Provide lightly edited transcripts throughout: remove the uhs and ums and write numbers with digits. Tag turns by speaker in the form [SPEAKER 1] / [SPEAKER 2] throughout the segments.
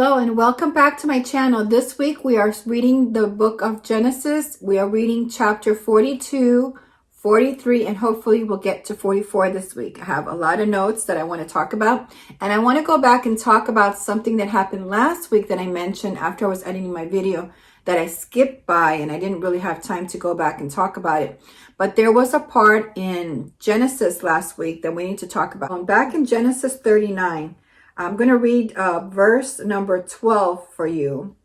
[SPEAKER 1] Hello and welcome back to my channel. This week we are reading the book of Genesis. We are reading chapter 42, 43, and hopefully we'll get to 44 this week. I have a lot of notes that I want to talk about, and I want to go back and talk about something that happened last week that I mentioned after I was editing my video that I skipped by and I didn't really have time to go back and talk about it. But there was a part in Genesis last week that we need to talk about. Back in Genesis 39, I'm going to read verse number 12 for you,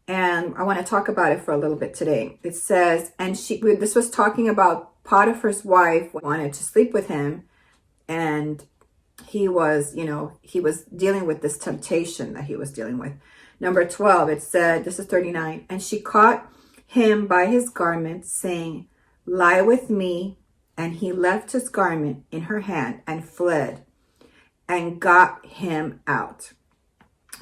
[SPEAKER 1] and I want to talk about it for a little bit today. It says, and this was talking about Potiphar's wife wanted to sleep with him, and he was dealing with this temptation that he was dealing with. Number 12, it said, this is 39, and she caught him by his garment, saying, "Lie with me." And he left his garment in her hand and fled, and got him out.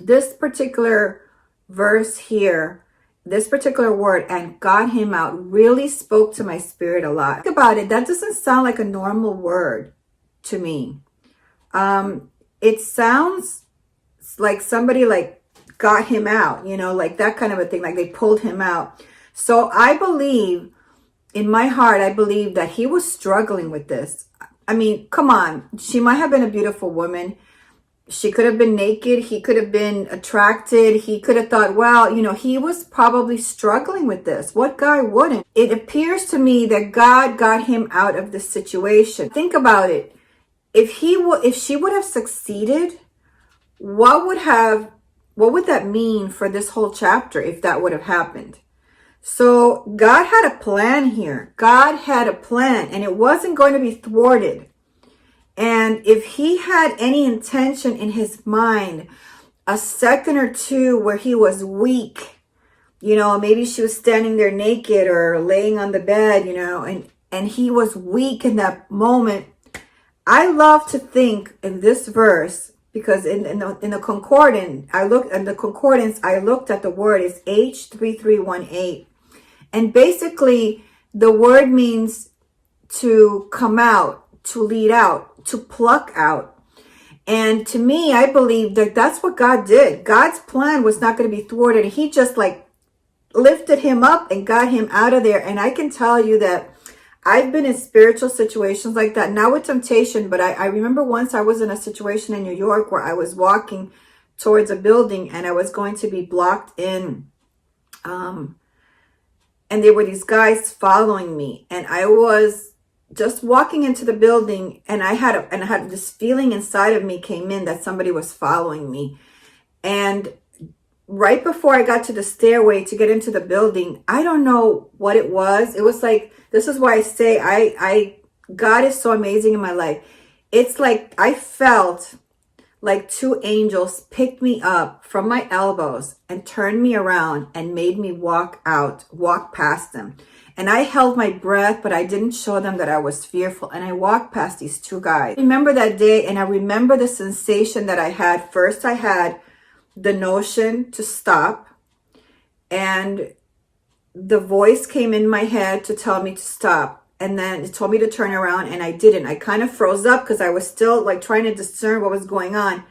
[SPEAKER 1] This particular verse here, this particular word, "and got him out," really spoke to my spirit a lot. Think about it. That doesn't sound like a normal word to me. It sounds like somebody got him out, like that kind of a thing, like they pulled him out. So I believe, in my heart, I believe that he was struggling with this. I mean, come on. She might have been a beautiful woman. She could have been naked. He could have been attracted. He could have thought, well, he was probably struggling with this. What guy wouldn't? It appears to me that God got him out of this situation. Think about it. If she would have succeeded, what would that mean for this whole chapter if that would have happened? So God had a plan here. God had a plan, and it wasn't going to be thwarted. And if he had any intention in his mind, a second or two where he was weak, maybe she was standing there naked or laying on the bed, and he was weak in that moment. I love to think in this verse, because in the concordance, I looked at the word is H3318. And basically, the word means to come out, to lead out, to pluck out. And to me, I believe that that's what God did. God's plan was not going to be thwarted. He just lifted him up and got him out of there. And I can tell you that I've been in spiritual situations like that, not with temptation, but I remember once I was in a situation in New York where I was walking towards a building and I was going to be blocked in, and there were these guys following me, and I was just walking into the building, and I had this feeling inside of me came in that somebody was following me. And right before I got to the stairway to get into the building, I don't know what it was. It was like, this is why I say God is so amazing in my life. It's like I felt like two angels picked me up from my elbows and turned me around and made me walk past them. And I held my breath, but I didn't show them that I was fearful. And I walked past these two guys. I remember that day, and I remember the sensation that I had. First, I had the notion to stop, and the voice came in my head to tell me to stop. And then it told me to turn around, and I didn't. I kind of froze up because I was still trying to discern what was going on.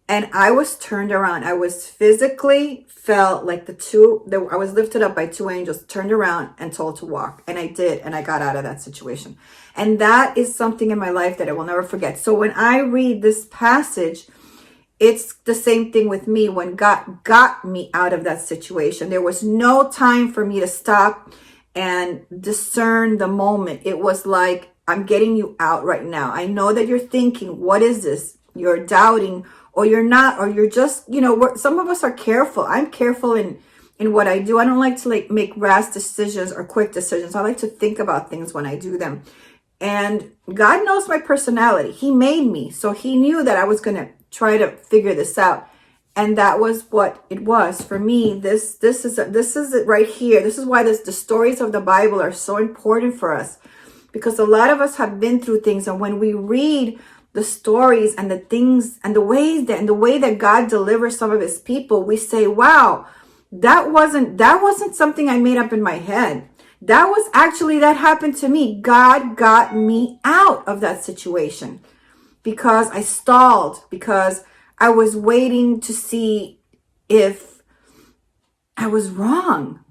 [SPEAKER 1] And I was turned around. I was physically felt like I was lifted up by two angels, turned around and told to walk. And I did. And I got out of that situation. And that is something in my life that I will never forget. So when I read this passage, it's the same thing with me. When God got me out of that situation, there was no time for me to stop and discern the moment. It was like, I'm getting you out right now. I know that you're thinking, what is this? You're doubting, or you're not, or you're just, some of us are careful. I'm careful in what I do. I don't like to make rash decisions or quick decisions. I like to think about things when I do them. And God knows my personality. He made me. So he knew that I was going to try to figure this out. And that was what it was for me. This is it right here. This is why the stories of the Bible are so important for us, because a lot of us have been through things, and when we read the stories and the things and the way that God delivers some of his people, we say, wow, that wasn't something I made up in my head. That happened to me. God got me out of that situation because I stalled, because I was waiting to see if I was wrong.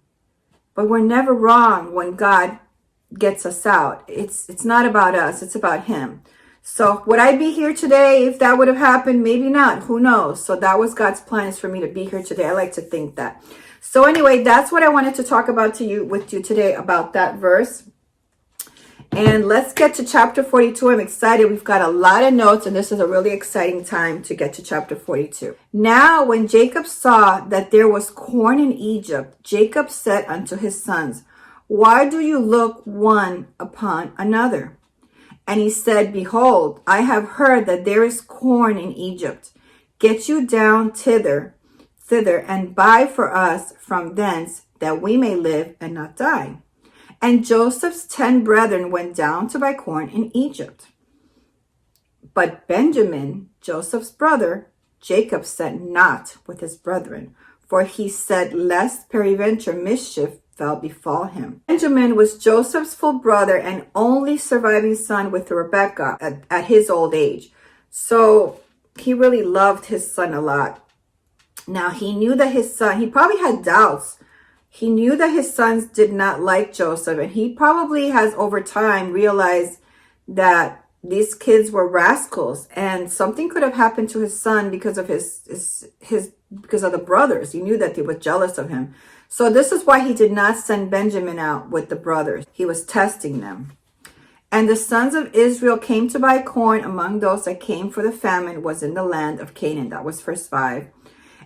[SPEAKER 1] But we're never wrong when God gets us out. It's not about us, it's about him. So would I be here today if that would have happened? Maybe not. Who knows? So that was God's plan, is for me to be here today. I like to think that. So anyway, that's what I wanted to talk about with you today, about that verse. And let's get to chapter 42. I'm excited. We've got a lot of notes, and this is a really exciting time to get to chapter 42. Now, when Jacob saw that there was corn in Egypt, Jacob said unto his sons, why do you look one upon another? And he said, behold, I have heard that there is corn in Egypt. Get you down thither, and buy for us from thence, that we may live and not die. And Joseph's 10 brethren went down to buy corn in Egypt. But Benjamin, Joseph's brother, Jacob sent not with his brethren, for he said, lest peradventure mischief befall him. Benjamin was Joseph's full brother and only surviving son with Rebekah at his old age. So he really loved his son a lot. Now he knew that his son, he probably had doubts. He knew that his sons did not like Joseph, and he probably has over time realized that these kids were rascals, and something could have happened to his son because of because of the brothers. He knew that they were jealous of him. So this is why he did not send Benjamin out with the brothers. He was testing them. And the sons of Israel came to buy corn among those that came, for the famine was in the land of Canaan. That was verse 5.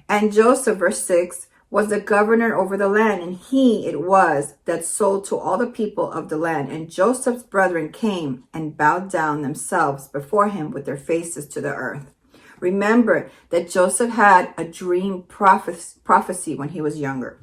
[SPEAKER 1] And Joseph, verse 6, was the governor over the land, and he it was that sold to all the people of the land. And Joseph's brethren came and bowed down themselves before him with their faces to the earth. Remember that Joseph had a dream prophecy when he was younger.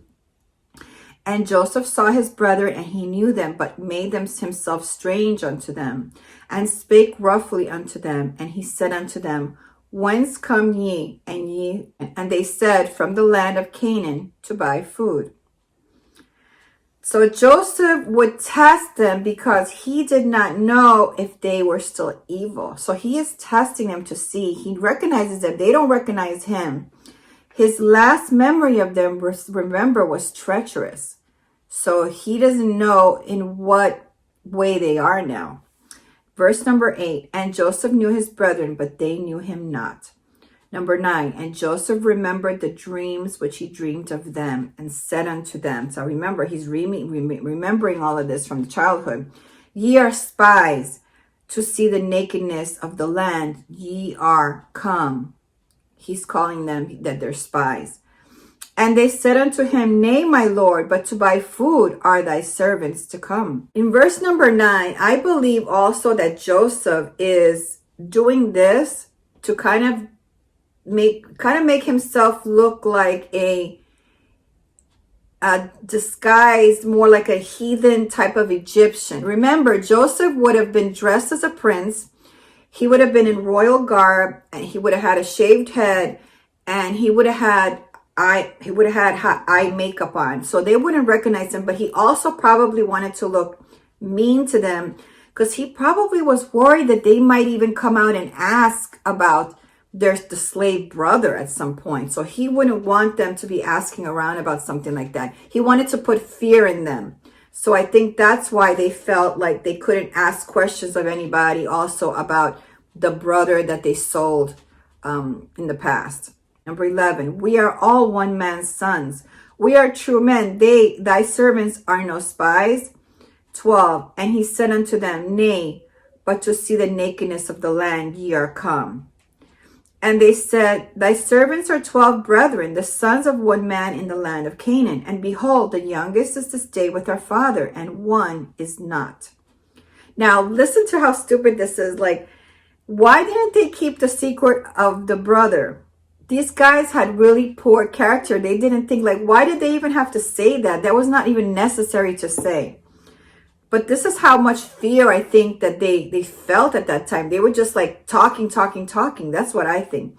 [SPEAKER 1] And Joseph saw his brethren, and he knew them, but made them himself strange unto them, and spake roughly unto them. And he said unto them, whence come ye? And they said, from the land of Canaan, to buy food. So Joseph would test them because he did not know if they were still evil. So he is testing them to see. He recognizes them. They don't recognize him. His last memory of them, was treacherous. So he doesn't know in what way they are now. Verse number 8, and Joseph knew his brethren, but they knew him not. Number 9, and Joseph remembered the dreams which he dreamed of them, and said unto them. So remember, he's remembering all of this from childhood. Ye are spies to see the nakedness of the land. Ye are come. He's calling them that they're spies. And they said unto him, nay, my lord, but to buy food are thy servants to come. In verse number 9, I believe also that Joseph is doing this to kind of make himself look like a disguised, more like a heathen type of Egyptian. Remember, Joseph would have been dressed as a prince. He would have been in royal garb, and he would have had a shaved head, and he would have had eye makeup on. So they wouldn't recognize him, but he also probably wanted to look mean to them because he probably was worried that they might even come out and ask about the slave brother at some point. So he wouldn't want them to be asking around about something like that. He wanted to put fear in them. So I think that's why they felt like they couldn't ask questions of anybody also about the brother that they sold in the past. Number 11, we are all one man's sons. We are true men. Thy servants are no spies. 12, and he said unto them, nay, but to see the nakedness of the land ye are come. And they said, thy servants are 12 brethren, the sons of one man in the land of Canaan. And behold, the youngest is to stay with our father, and one is not. Now, listen to how stupid this is. Like, why didn't they keep the secret of the brother? These guys had really poor character. They didn't think, like, why did they even have to say that? That was not even necessary to say. But this is how much fear I think that they felt at that time. They were just like talking. That's what I think.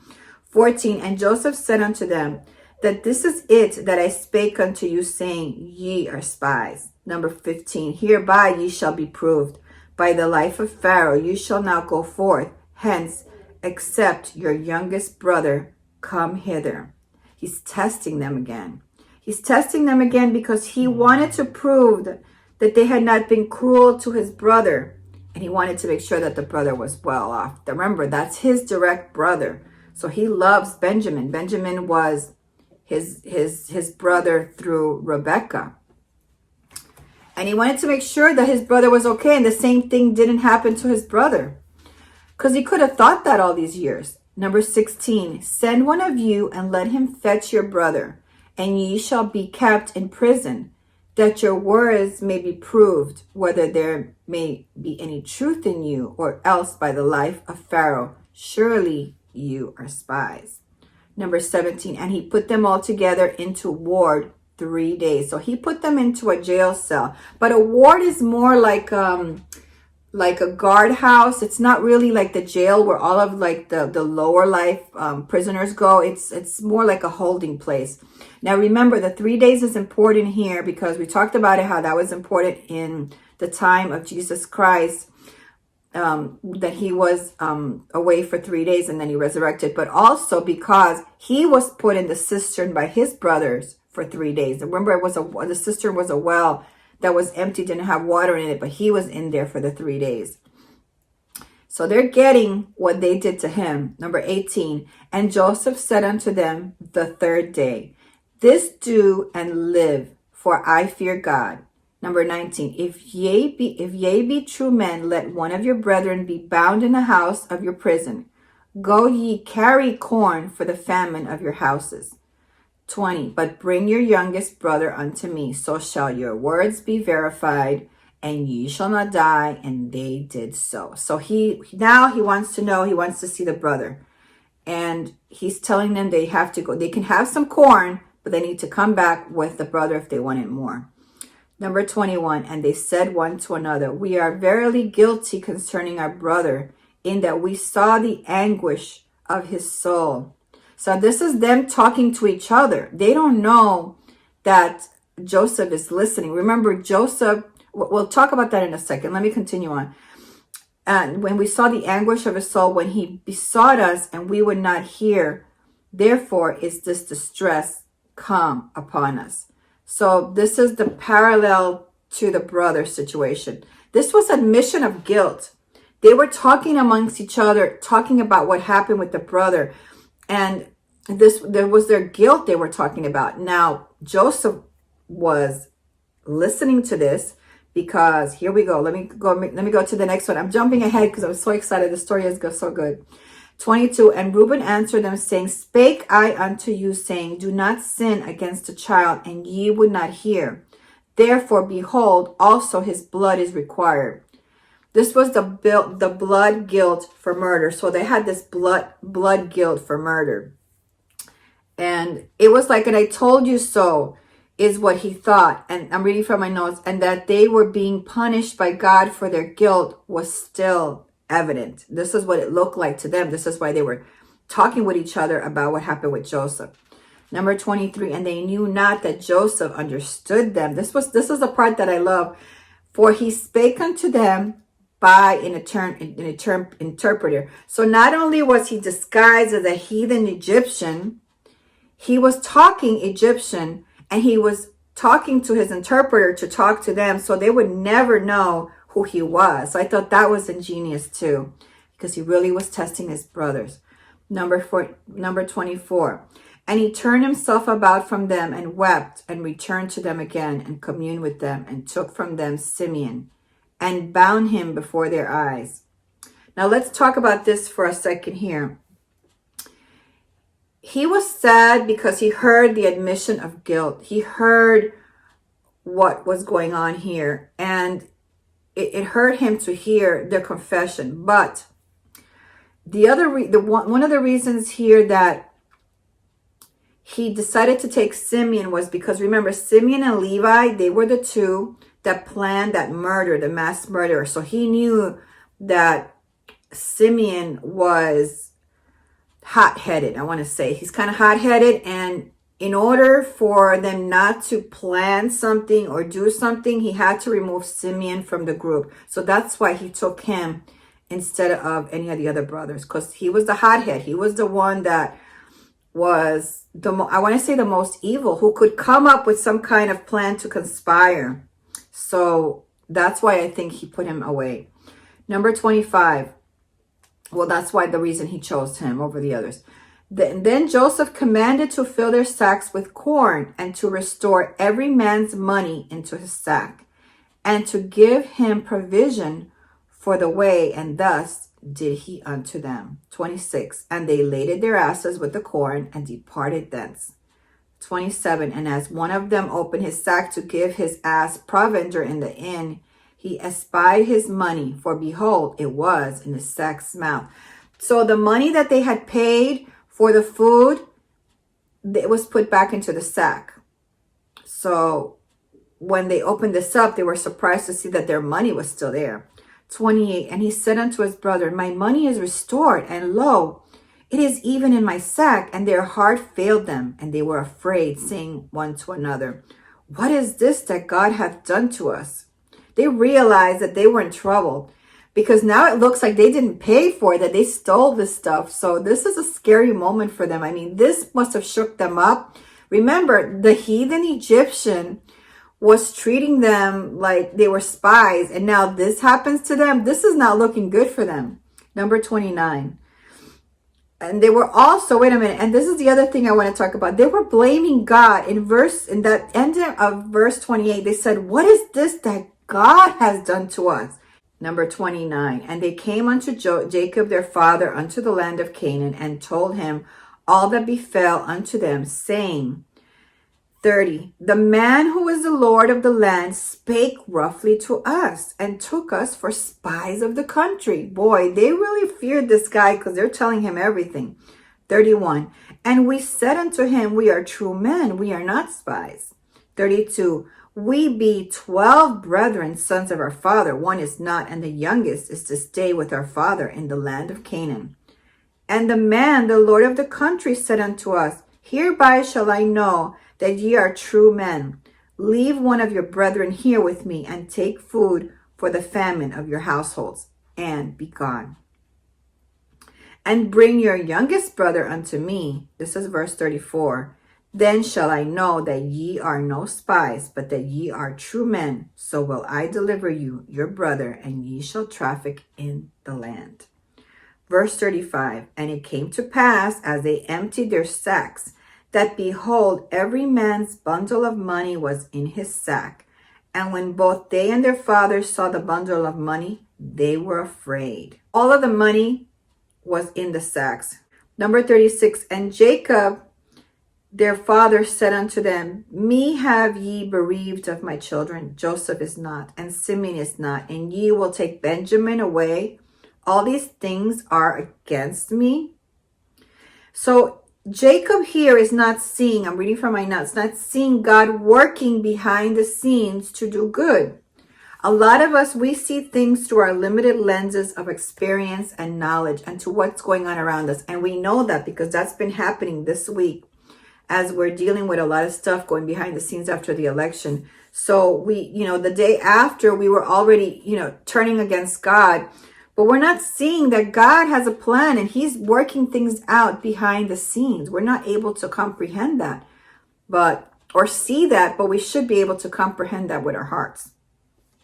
[SPEAKER 1] 14, and Joseph said unto them, that this is it that I spake unto you, saying, ye are spies. Number 15, hereby ye shall be proved. By the life of Pharaoh you shall now go forth hence, except your youngest brother come hither. He's testing them again. He's testing them again because he wanted to prove that they had not been cruel to his brother. And he wanted to make sure that the brother was well off. Remember, that's his direct brother. So he loves Benjamin. Benjamin was his brother through Rebecca. And he wanted to make sure that his brother was okay. And the same thing didn't happen to his brother. Because he could have thought that all these years. Number 16, send one of you and let him fetch your brother, and ye shall be kept in prison, that your words may be proved, whether there may be any truth in you, or else by the life of Pharaoh, surely you are spies. Number 17, and he put them all together into ward 3 days. So he put them into a jail cell. But a ward is more like a guardhouse. It's not really like the jail where all of like the lower life prisoners go. It's more like a holding place. Now remember, the 3 days is important here because we talked about it, how that was important in the time of Jesus Christ, that he was away for 3 days and then he resurrected, but also because he was put in the cistern by his brothers for 3 days. Remember, the cistern was a well that was empty, didn't have water in it, but he was in there for the 3 days. So they're getting what they did to him. Number 18, and Joseph said unto them the 3rd day, this do and live, for I fear God. Number 19, if ye be true men, let one of your brethren be bound in the house of your prison. Go ye carry corn for the famine of your houses. 20, but bring your youngest brother unto me, so shall your words be verified, and ye shall not die. And they did so. So he wants to know, he wants to see the brother. And he's telling them they have to go. They can have some corn, but they need to come back with the brother if they wanted more. Number 21, and they said one to another, we are verily guilty concerning our brother, in that we saw the anguish of his soul. So this is them talking to each other. They don't know that Joseph is listening. Remember, Joseph, we'll talk about that in a second. Let me continue on. And when we saw the anguish of his soul, when he besought us and we would not hear, therefore is this distress come upon us. So this is the parallel to the brother situation. This was admission of guilt. They were talking amongst each other, talking about what happened with the brother. And there was their guilt they were talking about. Now, Joseph was listening to this because here we go. Let me go to the next one. I'm jumping ahead because I'm so excited. The story is so good. 22, and Reuben answered them, saying, spake I unto you, saying, do not sin against the child, and ye would not hear. Therefore, behold, also his blood is required. This was the blood guilt for murder. So they had this blood guilt for murder. And it was like, and I told you so, is what he thought. And I'm reading from my notes. And that they were being punished by God for their guilt was still evident. This is what it looked like to them. This is why they were talking with each other about what happened with Joseph. Number 23, and they knew not that Joseph understood them. This is the part that I love. For he spake unto them by an interpreter. So not only was he disguised as a heathen Egyptian, he was talking Egyptian, and he was talking to his interpreter to talk to them, so they would never know who he was. So I thought that was ingenious too, because he really was testing his brothers. Number 24. And he turned himself about from them and wept, and returned to them again and communed with them, and took from them Simeon and bound him before their eyes. Now let's talk about this for a second here. He was sad because he heard the admission of guilt. He heard what was going on here, and it hurt him to hear their confession. But one of the reasons here that he decided to take Simeon was because, remember, Simeon and Levi, they were the two that planned that murder, the mass murder. So he knew that Simeon was hot-headed. I want to say he's kind of hot-headed, and in order for them not to plan something or do something, he had to remove Simeon from the group. So that's why he took him instead of any of the other brothers, because he was the hothead. He was the one that was I want to say the most evil, who could come up with some kind of plan to conspire. So that's why I think he put him away. Number 25. Well, that's why the reason he chose him over the others. Then Joseph commanded to fill their sacks with corn and to restore every man's money into his sack and to give him provision for the way, and thus did he unto them. 26. And they laded their asses with the corn and departed thence. 27. And as one of them opened his sack to give his ass provender in the inn, he espied his money, for behold, it was in the sack's mouth. So the money that they had paid for the food, it was put back into the sack. So when they opened this up, they were surprised to see that their money was still there. 28. And he said unto his brother, my money is restored, and lo, it is even in my sack. And their heart failed them, and they were afraid, saying one to another, what is this that God hath done to us? They realized that they were in trouble, because now it looks like they didn't pay for it, that they stole this stuff. So this is a scary moment for them. I mean, this must have shook them up. Remember, the heathen Egyptian was treating them like they were spies, and now this happens to them. This is not looking good for them. Number 29. And they were also, wait a minute, and this is the other thing I want to talk about. They were blaming God in that end of verse 28. They said, what is this that God has done to us? Number 29. And they came unto Jacob their father unto the land of Canaan, and told him all that befell unto them, saying, 30. The man who is the Lord of the land spake roughly to us, and took us for spies of the country. Boy, they really feared this guy, because they're telling him everything. 31. And we said unto him, we are true men, we are not spies. 32. We be 12 brethren, sons of our father. One is not, and the youngest is to stay with our father in the land of Canaan. And the man, the Lord of the country, said unto us, hereby shall I know that ye are true men. Leave one of your brethren here with me, and take food for the famine of your households, and be gone. And bring your youngest brother unto me. This is verse 34. Then shall I know that ye are no spies, but that ye are true men. So will I deliver you, your brother, and ye shall traffic in the land. Verse 35. And it came to pass, as they emptied their sacks, that behold, every man's bundle of money was in his sack. And when both they and their fathers saw the bundle of money, they were afraid. All of the money was in the sacks. Number 36. And Jacob their father said unto them, me have ye bereaved of my children. Joseph is not, and Simeon is not, and ye will take Benjamin away. All these things are against me. So Jacob here is not seeing, I'm reading from my notes, not seeing God working behind the scenes to do good. A lot of us, we see things through our limited lenses of experience and knowledge and to what's going on around us. And we know that because that's been happening this week, as we're dealing with a lot of stuff going behind the scenes after the election. So we, the day after, we were already, turning against God. But we're not seeing that God has a plan and he's working things out behind the scenes. We're not able to comprehend that, or see that, but we should be able to comprehend that with our hearts.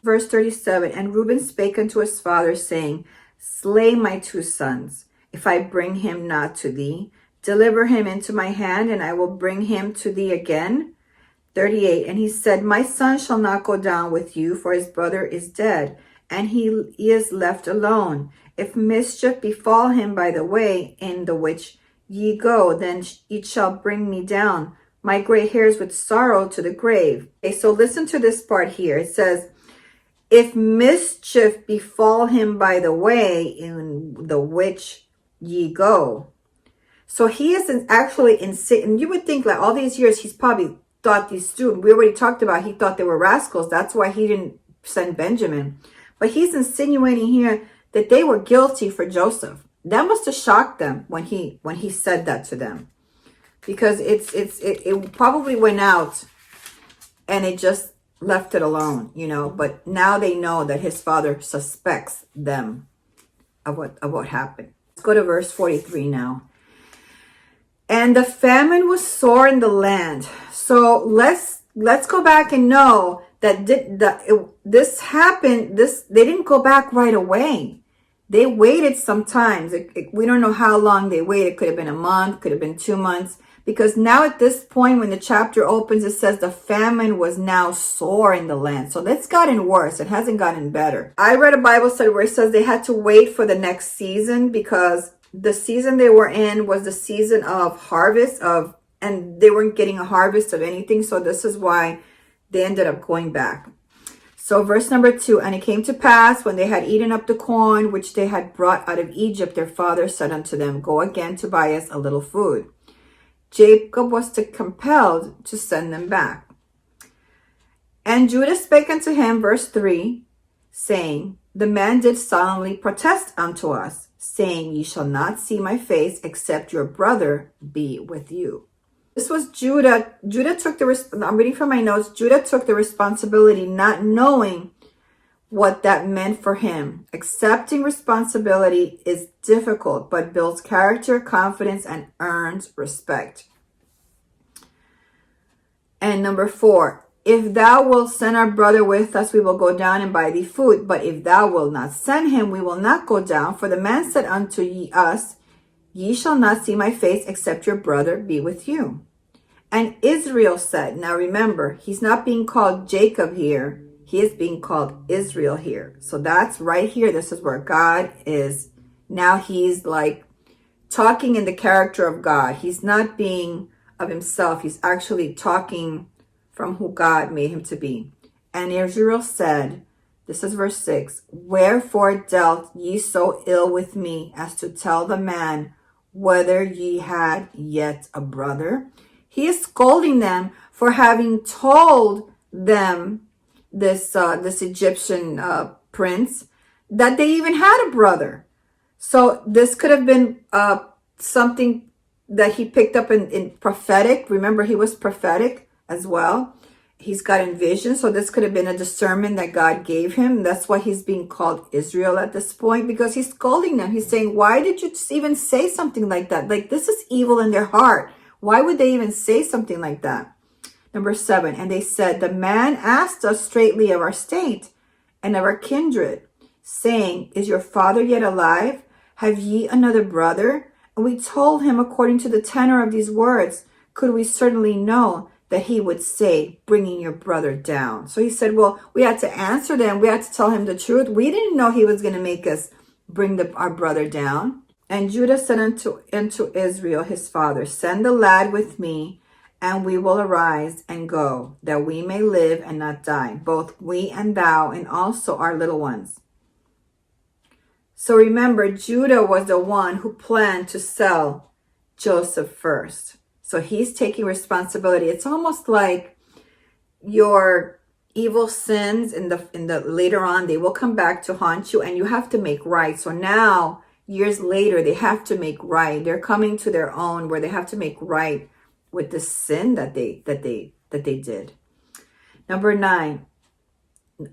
[SPEAKER 1] Verse 37, and Reuben spake unto his father, saying, slay my 2 sons, if I bring him not to thee. Deliver him into my hand, and I will bring him to thee again. 38. And he said, my son shall not go down with you, for his brother is dead, and he is left alone. If mischief befall him by the way in the which ye go, then it shall bring me down, my gray hairs with sorrow, to the grave. Okay, so listen to this part here. It says, if mischief befall him by the way in the which ye go. So he is actually and you would think like all these years he's probably thought these students, we already talked about, he thought they were rascals. That's why he didn't send Benjamin. But he's insinuating here that they were guilty for Joseph. That must have shocked them when he said that to them, because it probably went out and it just left it alone, But now they know that his father suspects them of what happened. Let's go to verse 43 now. And the famine was sore in the land. So let's go back and know that this happened. They didn't go back right away. They waited sometimes. We don't know how long they waited. It could have been a month, could have been 2 months. Because now at this point, when the chapter opens, it says the famine was now sore in the land. So that's gotten worse. It hasn't gotten better. I read a Bible study where it says they had to wait for the next season because the season they were in was the season of harvest and they weren't getting a harvest of anything. So this is why they ended up going back. So verse number 2, and it came to pass when they had eaten up the corn which they had brought out of Egypt, their father said unto them, go again to buy us a little food. Jacob was compelled to send them back. And Judah spake unto him, verse 3, saying, the man did solemnly protest unto us, saying, ye shall not see my face, except your brother be with you. This was Judah. Judah took I'm reading from my notes. Judah took the responsibility, not knowing what that meant for him. Accepting responsibility is difficult, but builds character, confidence, and earns respect. And number 4, if thou wilt send our brother with us, we will go down and buy thee food. But if thou wilt not send him, we will not go down. For the man said unto us, ye shall not see my face, except your brother be with you. And Israel said, now remember, he's not being called Jacob here. He is being called Israel here. So that's right here. This is where God is. Now he's like talking in the character of God. He's not being of himself. He's actually talking from who God made him to be. And Israel said, this is verse 6, wherefore dealt ye so ill with me as to tell the man whether ye had yet a brother? He is scolding them for having told them, this Egyptian prince, that they even had a brother. So this could have been something that he picked up in prophetic. Remember, he was prophetic as well. He's got vision. So this could have been a discernment that God gave him. That's why he's being called Israel at this point, because he's scolding them. He's saying, why did you even say something like that? Like, this is evil in their heart. Why would they even say something like that? Number 7, and they said, the man asked us straightly of our state and of our kindred, saying, is your father yet alive? Have ye another brother? And we told him, according to the tenor of these words, could we certainly know that he would say, bringing your brother down. So he said, well, we had to answer them. We had to tell him the truth. We didn't know he was going to make us bring our brother down. And Judah said unto Israel, his father, send the lad with me, and we will arise and go, that we may live and not die, both we and thou, and also our little ones. So remember, Judah was the one who planned to sell Joseph first. So he's taking responsibility. It's almost like your evil sins in the later on, they will come back to haunt you, and you have to make right. So now, years later, they have to make right. They're coming to their own where they have to make right with the sin that they did. Number 9,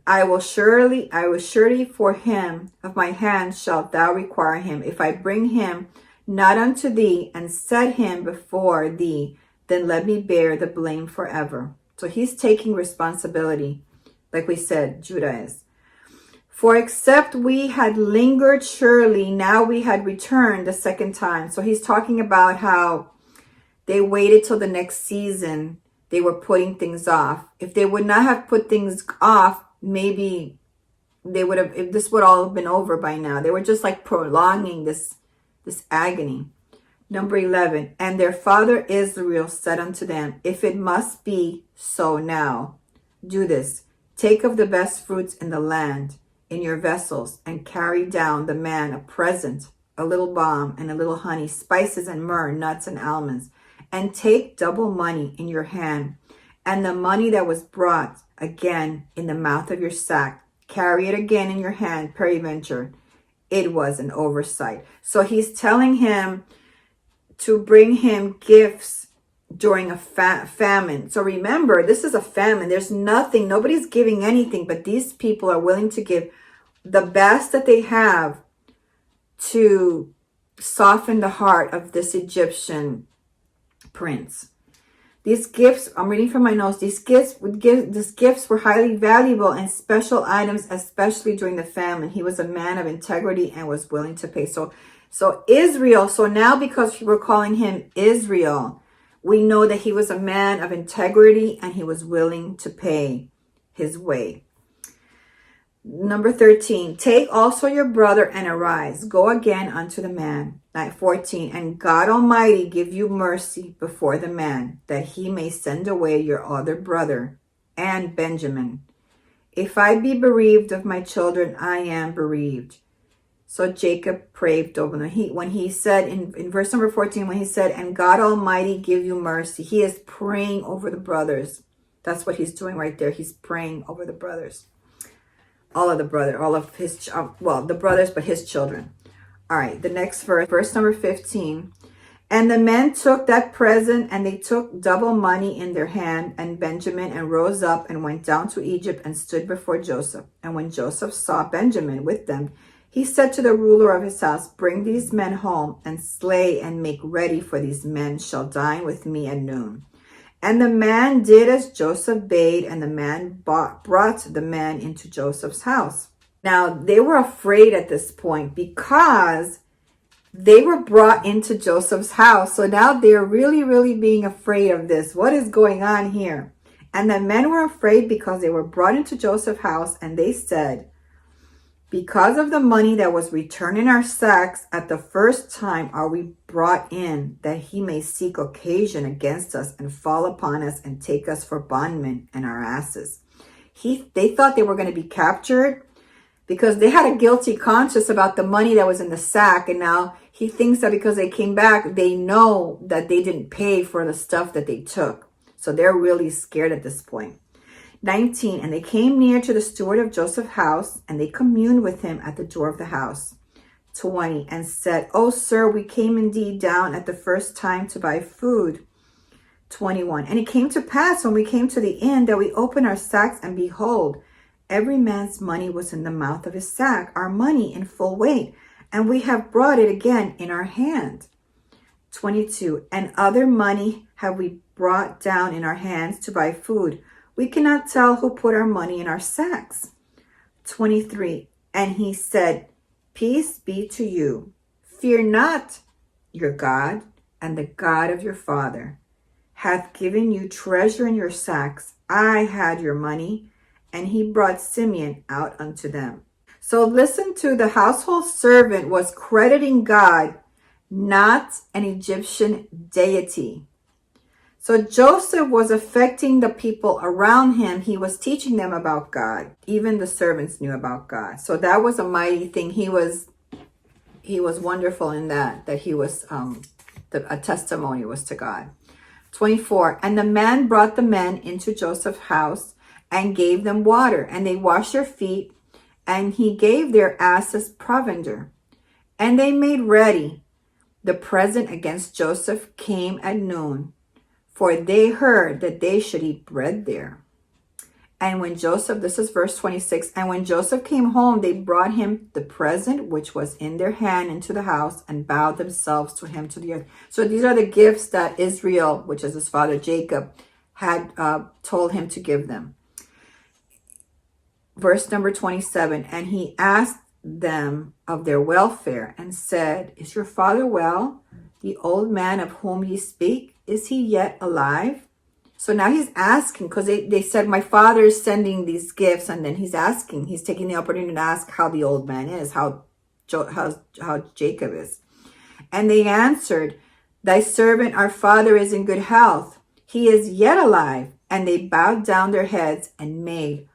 [SPEAKER 1] I will surely for him of my hand shalt thou require him. If I bring him not unto thee and set him before thee, then let me bear the blame forever. So he's taking responsibility, like we said, Judah is. For except we had lingered, surely now we had returned the second time. So he's talking about how they waited till the next season. They were putting things off. If they would not have put things off, maybe they would have, if this would all have been over by now. They were just like prolonging this agony. Number 11, and their father Israel said unto them, if it must be so now, do this. Take of the best fruits in the land in your vessels, and carry down the man a present, a little balm and a little honey, spices and myrrh, nuts and almonds. And take double money in your hand, and the money that was brought again in the mouth of your sack, carry it again in your hand, peradventure. It was an oversight. So he's telling him to bring him gifts during a famine. So remember, this is a famine. There's nothing, nobody's giving anything, but these people are willing to give the best that they have to soften the heart of this Egyptian prince. These gifts, I'm reading from my notes, these gifts were highly valuable and special items, especially during the famine. He was a man of integrity and was willing to pay. So Israel, so now because we're calling him Israel, we know that he was a man of integrity and he was willing to pay his way. Number 13, take also your brother and arise, go again unto the man. 14, and God Almighty give you mercy before the man, that he may send away your other brother and Benjamin. If I be bereaved of my children, I am bereaved. So Jacob prayed over them. When he said in verse number 14, when he said, and God Almighty give you mercy, he is praying over the brothers. That's what he's doing right there. He's praying over the brothers. All of his, the brothers, but his children. All right, the next verse number 15. And the men took that present, and they took double money in their hand, and Benjamin, and rose up and went down to Egypt and stood before Joseph. And when Joseph saw Benjamin with them, he said to the ruler of his house, bring these men home and slay and make ready, for these men shall dine with me at noon. And the man did as Joseph bade, and the man brought the men into Joseph's house. Now, they were afraid at this point because they were brought into Joseph's house. So now they're really, really being afraid of this. What is going on here? And the men were afraid because they were brought into Joseph's house, and they said, because of the money that was returned in our sacks at the first time are we brought in, that he may seek occasion against us and fall upon us and take us for bondmen and our asses. They thought they were going to be captured because they had a guilty conscience about the money that was in the sack. And now he thinks that because they came back, they know that they didn't pay for the stuff that they took. So they're really scared at this point. 19, and they came near to the steward of Joseph's house, and they communed with him at the door of the house. 20, and said, O sir, we came indeed down at the first time to buy food. 21, and it came to pass when we came to the inn that we opened our sacks, and behold, every man's money was in the mouth of his sack, our money in full weight, and we have brought it again in our hand. 22, and other money have we brought down in our hands to buy food. We cannot tell who put our money in our sacks. 23, and he said, peace be to you. Fear not, your God and the God of your father hath given you treasure in your sacks. I had your money. And he brought Simeon out unto them. So listen to, the household servant was crediting God, not an Egyptian deity. So Joseph was affecting the people around him. He was teaching them about God. Even the servants knew about God. So that was a mighty thing. He was wonderful in that he was, a testimony was to God. 24, and the man brought the men into Joseph's house and gave them water, and they washed their feet, and he gave their asses provender. And they made ready. The present against Joseph came at noon, for they heard that they should eat bread there. And when Joseph, this is verse 26, and when Joseph came home, they brought him the present which was in their hand into the house, and bowed themselves to him to the earth. So these are the gifts that Israel, which is his father Jacob, had told him to give them. Verse number 27, and he asked them of their welfare, and said, is your father well? The old man of whom ye speak, is he yet alive? So now he's asking, because they said, my father is sending these gifts, and then he's asking, he's taking the opportunity to ask how the old man is, how Jacob is. And they answered, thy servant our father is in good health, he is yet alive. And they bowed down their heads and made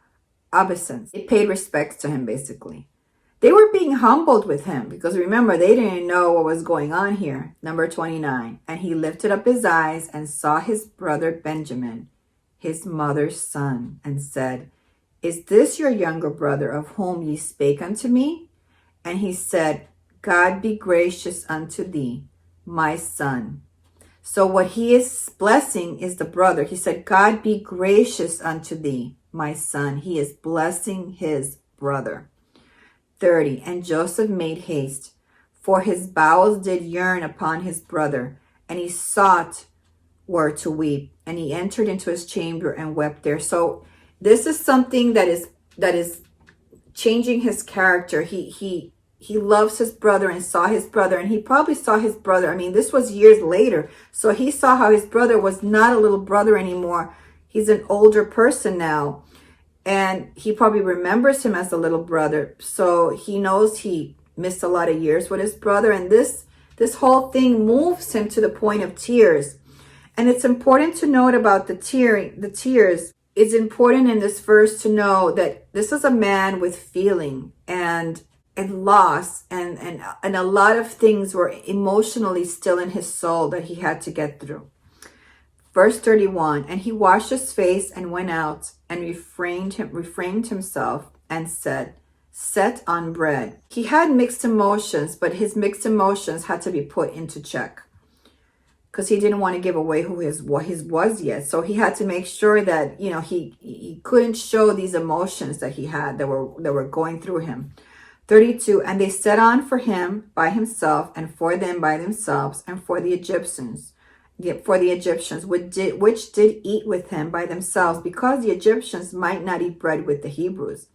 [SPEAKER 1] obeisance. They paid respects to him, basically. They were being humbled with him because remember, they didn't know what was going on here. Number 29, and he lifted up his eyes and saw his brother Benjamin, his mother's son, and said, is this your younger brother of whom ye spake unto me? And he said, God be gracious unto thee, my son. So what he is blessing is the brother. He said, God be gracious unto thee, my son. He is blessing his brother. 30, and Joseph made haste, for his bowels did yearn upon his brother, and he sought were to weep, and he entered into his chamber and wept there. So this is something that is changing his character. He loves his brother and saw his brother, and he probably saw his brother. I mean, this was years later. So he saw how his brother was not a little brother anymore. He's an older person now. And he probably remembers him as a little brother. So he knows he missed a lot of years with his brother. And this whole thing moves him to the point of tears. And it's important to note about the tears. It's important in this verse to know that this is a man with feeling and loss, and a lot of things were emotionally still in his soul that he had to get through. Verse 31, and he washed his face and went out and refrained himself and said, set on bread. He had mixed emotions, but his mixed emotions had to be put into check because he didn't want to give away what his was yet. So he had to make sure that, he couldn't show these emotions that he had that were going through him. 32, and they set on for him by himself, and for them by themselves, and for the Egyptians, which did eat with him by themselves, because the Egyptians might not eat bread with the Hebrews,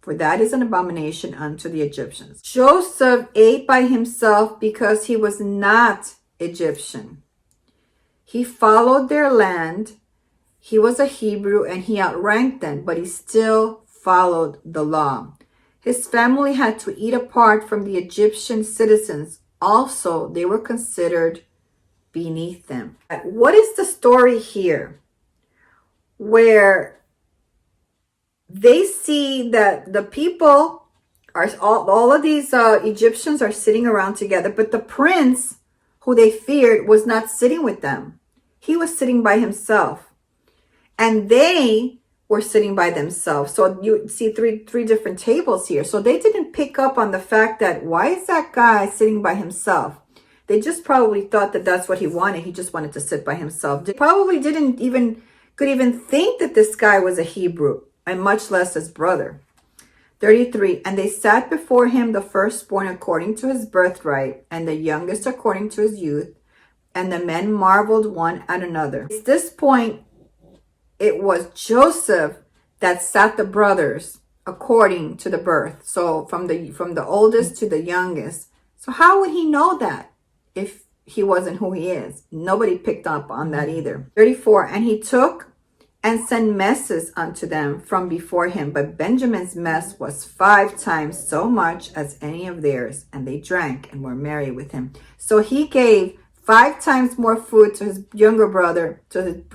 [SPEAKER 1] for that is an abomination unto the Egyptians. Joseph ate by himself because he was not Egyptian. He followed their land. He was a Hebrew, and he outranked them, but he still followed the law. His family had to eat apart from the Egyptian citizens. Also, they were considered beneath them. What is the story here? Where they see that the people are, all of these Egyptians are sitting around together, but the prince who they feared was not sitting with them. He was sitting by himself. And they were sitting by themselves. So you see three different tables here. So they didn't pick up on the fact that, why is that guy sitting by himself? They just probably thought that that's what he wanted. He just wanted to sit by himself. They probably could even think that this guy was a Hebrew, and much less his brother. 33, and they sat before him, the firstborn according to his birthright, and the youngest according to his youth. And the men marveled one at another. At this point, it was Joseph that sat the brothers according to the birth. So from the oldest to the youngest. So how would he know that if he wasn't who he is? Nobody picked up on that either. 34, and he took and sent messes unto them from before him. But Benjamin's mess was 5 times so much as any of theirs. And they drank and were merry with him. So he gave 5 times more food to his younger brother, to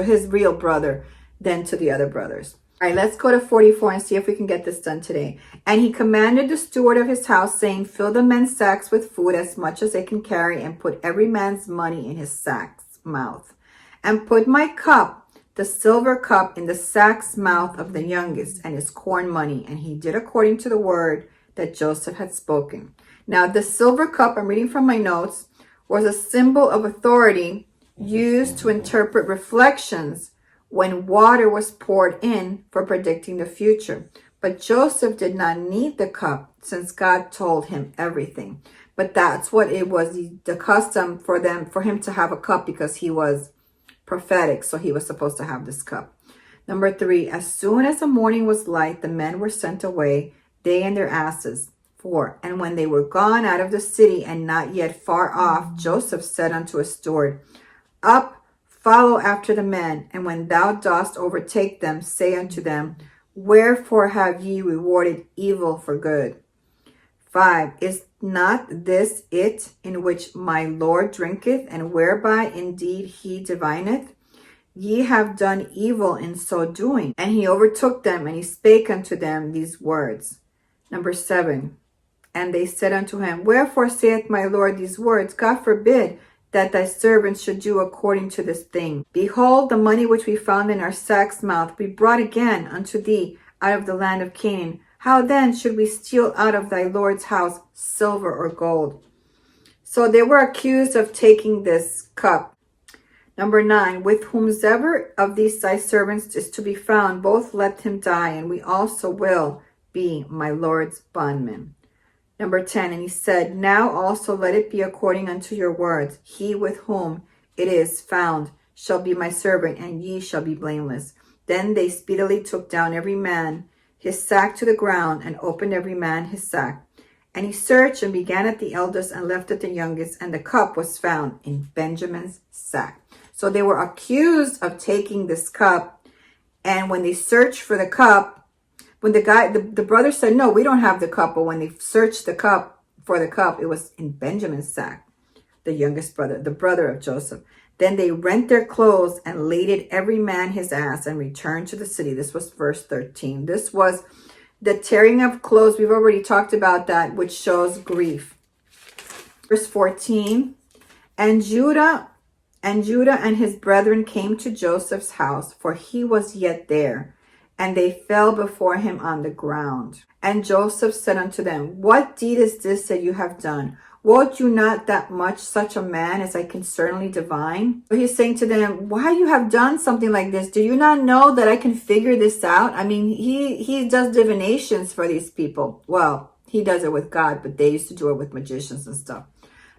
[SPEAKER 1] his real brother, than to the other brothers. All right, let's go to 44 and see if we can get this done today. And he commanded the steward of his house, saying, fill the men's sacks with food as much as they can carry, and put every man's money in his sack's mouth. And put my cup, the silver cup, in the sack's mouth of the youngest, and his corn money. And he did according to the word that Joseph had spoken. Now the silver cup, I'm reading from my notes, was a symbol of authority used to interpret reflections when water was poured in for predicting the future. But Joseph did not need the cup, since God told him everything. But that's what it was, the custom for him to have a cup, because he was prophetic. So he was supposed to have this cup. Number 3, as soon as the morning was light, the men were sent away, they and their asses. 4, and when they were gone out of the city and not yet far off, Joseph said unto his steward, up, follow after the men, and when thou dost overtake them, say unto them, wherefore have ye rewarded evil for good? 5, is not this it in which my Lord drinketh, and whereby indeed he divineth? Ye have done evil in so doing. And he overtook them, and he spake unto them these words. Number 7, and they said unto him, wherefore saith my Lord these words? God forbid that thy servants should do according to this thing. Behold, the money which we found in our sack's mouth we brought again unto thee out of the land of Canaan. How then should we steal out of thy Lord's house silver or gold? So they were accused of taking this cup. Number 9, with whomsoever of these thy servants is to be found, both let him die, and we also will be my Lord's bondmen. Number 10, and he said, now also let it be according unto your words. He with whom it is found shall be my servant, and ye shall be blameless. Then they speedily took down every man his sack to the ground, and opened every man his sack. And he searched and began at the eldest and left at the youngest, and the cup was found in Benjamin's sack. So they were accused of taking this cup, and when they searched for the cup, when the brother said, no, we don't have the cup, but when they searched the cup for the cup, it was in Benjamin's sack, the youngest brother, the brother of Joseph. Then they rent their clothes and laded every man his ass and returned to the city. This was verse 13. This was the tearing of clothes. We've already talked about that, which shows grief. Verse 14. And Judah and his brethren came to Joseph's house, for he was yet there. And they fell before him on the ground. And Joseph said unto them, what deed is this that you have done? Wot you not that much such a man as I can certainly divine? So he's saying to them, why you have done something like this? Do you not know that I can figure this out? I mean, he does divinations for these people. Well, he does it with God, but they used to do it with magicians and stuff.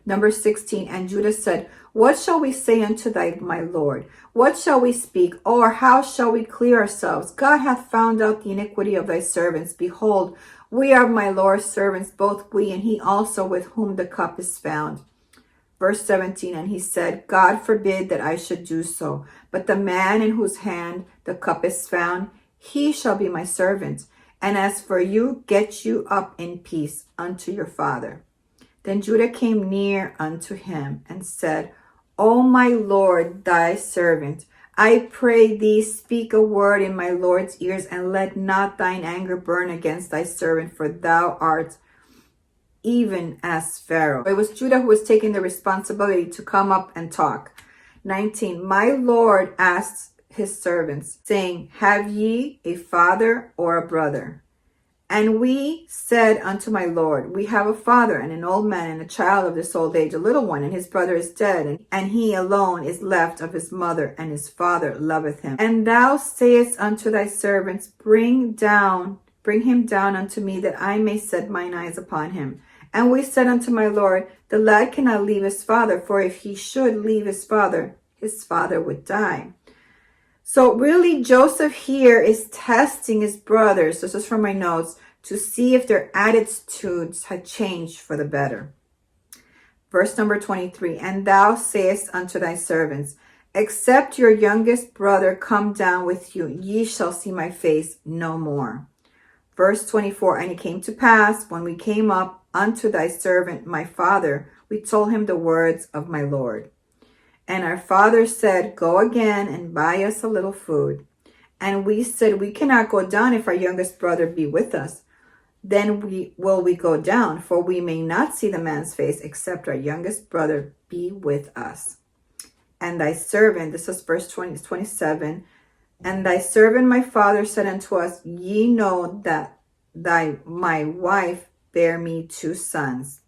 [SPEAKER 1] Number 16, and Judah said, what shall we say unto my Lord? What shall we speak? Or how shall we clear ourselves? God hath found out the iniquity of thy servants. Behold, we are my Lord's servants, both we and he also with whom the cup is found. Verse 17, and he said, God forbid that I should do so. But the man in whose hand the cup is found, he shall be my servant. And as for you, get you up in peace unto your father. Then Judah came near unto him and said, O my Lord, thy servant, I pray thee, speak a word in my Lord's ears, and let not thine anger burn against thy servant, for thou art even as Pharaoh. It was Judah who was taking the responsibility to come up and talk. 19, my Lord asked his servants, saying, have ye a father or a brother? And we said unto my Lord, we have a father and an old man and a child of this old age, a little one, and his brother is dead, and he alone is left of his mother, and his father loveth him. And thou sayest unto thy servants, bring him down unto me, that I may set mine eyes upon him. And we said unto my Lord, the lad cannot leave his father, for if he should leave his father would die. So really, Joseph here is testing his brothers, this is from my notes, to see if their attitudes had changed for the better. Verse number 23, and thou sayest unto thy servants, except your youngest brother come down with you, ye shall see my face no more. Verse 24, and it came to pass, when we came up unto thy servant my father, we told him the words of my Lord. And our father said, go again and buy us a little food. And we said, we cannot go down if our youngest brother be with us. Then will we go down, for we may not see the man's face, except our youngest brother be with us. And thy servant, this is verse 27, and thy servant my father said unto us, ye know that my wife bare me 2 sons.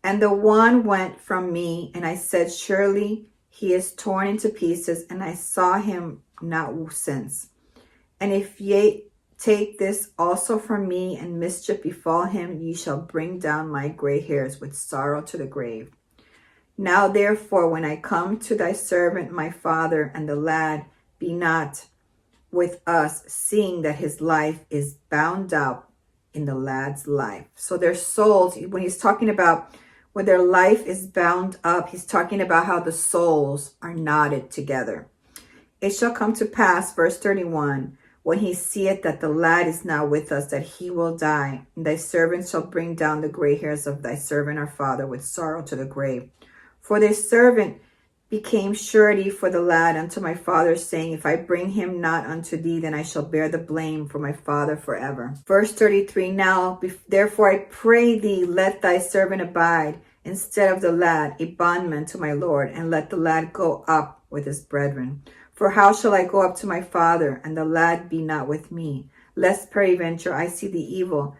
[SPEAKER 1] And the one went from me, and I said, surely he is torn into pieces, and I saw him not since. And if ye take this also from me, and mischief befall him, ye shall bring down my gray hairs with sorrow to the grave. Now therefore, when I come to thy servant my father, and the lad be not with us, seeing that his life is bound up in the lad's life. So their souls, when he's talking about when their life is bound up, he's talking about how the souls are knotted together. It shall come to pass, verse 31, when he seeth that the lad is not with us, that he will die. And thy servant shall bring down the gray hairs of thy servant our father with sorrow to the grave. For thy servant became surety for the lad unto my father, saying, if I bring him not unto thee, then I shall bear the blame for my father forever. Verse 33, now therefore I pray thee, let thy servant abide instead of the lad, a bondman to my Lord, and let the lad go up with his brethren. For how shall I go up to my father, and the lad be not with me? Lest peradventure I see the evil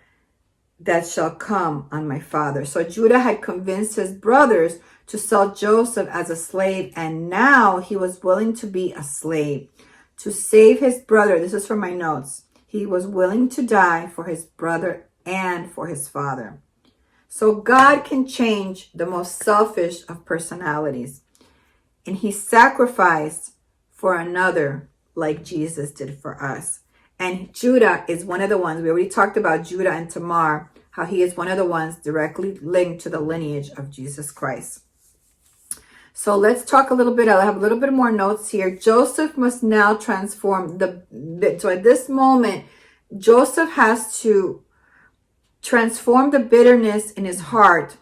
[SPEAKER 1] that shall come on my father. So Judah had convinced his brothers to sell Joseph as a slave, and now he was willing to be a slave to save his brother. This is from my notes. He was willing to die for his brother and for his father. So God can change the most selfish of personalities. and he sacrificed for another like Jesus did for us. And Judah is one of the ones, we already talked about Judah and Tamar, how he is one of the ones directly linked to the lineage of Jesus Christ. So let's talk a little bit. I'll have a little bit more notes here. Joseph must now transform so at this moment, Joseph has to transform the bitterness in his heart,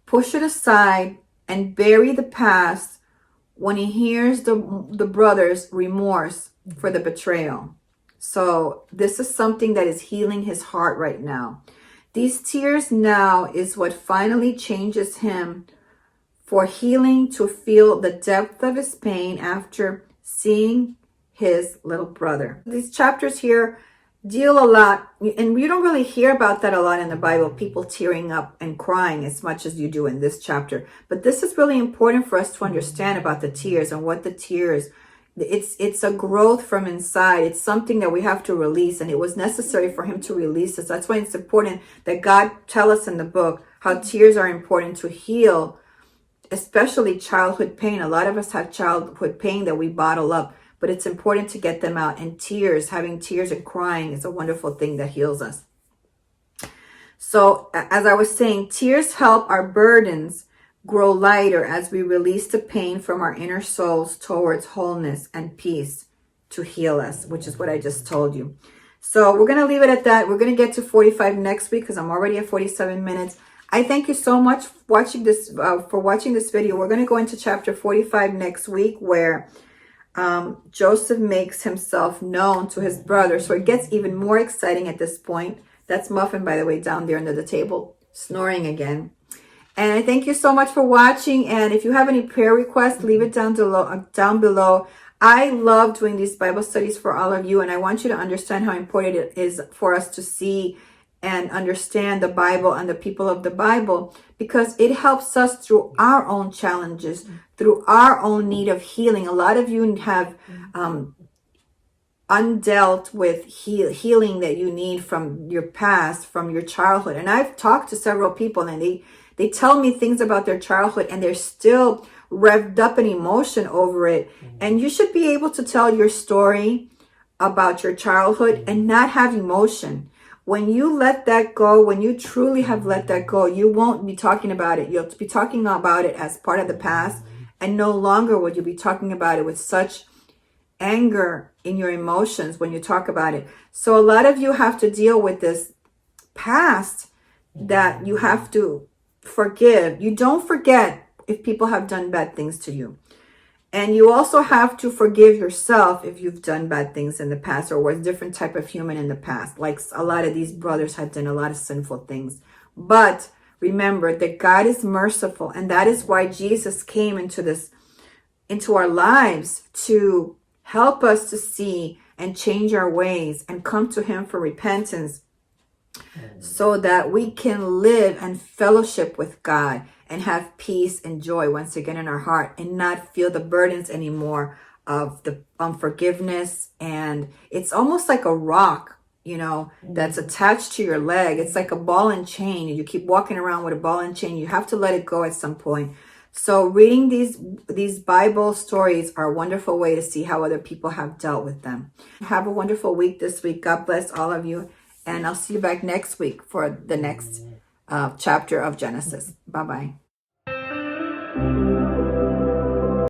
[SPEAKER 1] push it aside, and bury the past when he hears the brothers' remorse for the betrayal. So this is something that is healing his heart right now. These tears now is what finally changes him for healing to feel the depth of his pain after seeing his little brother. These chapters here deal a lot, and we don't really hear about that a lot in the Bible, people tearing up and crying as much as you do in this chapter. But this is really important for us to understand about the tears and what the tears, it's a growth from inside. It's something that we have to release, and it was necessary for him to release this. That's why it's important that God tell us in the book how tears are important to heal, especially childhood pain. A lot of us have childhood pain that we bottle up, but it's important to get them out. And tears, having tears and crying is a wonderful thing that heals us. So as I was saying, tears help our burdens grow lighter as we release the pain from our inner souls towards wholeness and peace to heal us, which is what I just told you. So we're going to leave it at that. We're going to get to 45 next week because I'm already at 47 minutes. I thank you so much for watching this video. We're going to go into chapter 45 next week, where Joseph makes himself known to his brother. So it gets even more exciting at this point. That's Muffin, by the way, down there under the table, snoring again. And I thank you so much for watching. And if you have any prayer requests, leave it down below. I love doing these Bible studies for all of you, and I want you to understand how important it is for us to see and understand the Bible and the people of the Bible, because it helps us through our own challenges, through our own need of healing. A lot of you have undealt with healing that you need from your past, from your childhood. And I've talked to several people, and they tell me things about their childhood, and they're still revved up in emotion over it. And you should be able to tell your story about your childhood and not have emotion. When you let that go, when you truly have let that go, you won't be talking about it. You'll be talking about it as part of the past, and no longer will you be talking about it with such anger in your emotions when you talk about it. So a lot of you have to deal with this past that you have to forgive. You don't forget if people have done bad things to you. And you also have to forgive yourself if you've done bad things in the past, or were a different type of human in the past. Like a lot of these brothers had done a lot of sinful things. But remember that God is merciful, and that is why Jesus came into our lives, to help us to see and change our ways and come to him for repentance, so that we can live and fellowship with God and have peace and joy once again in our heart, and not feel the burdens anymore of the unforgiveness. And it's almost like a rock, that's attached to your leg. It's like a ball and chain, and you keep walking around with a ball and chain. You have to let it go at some point. So reading these Bible stories are a wonderful way to see how other people have dealt with them. Have a wonderful week this week. God bless all of you. And I'll see you back next week for the next chapter of Genesis. Bye-bye.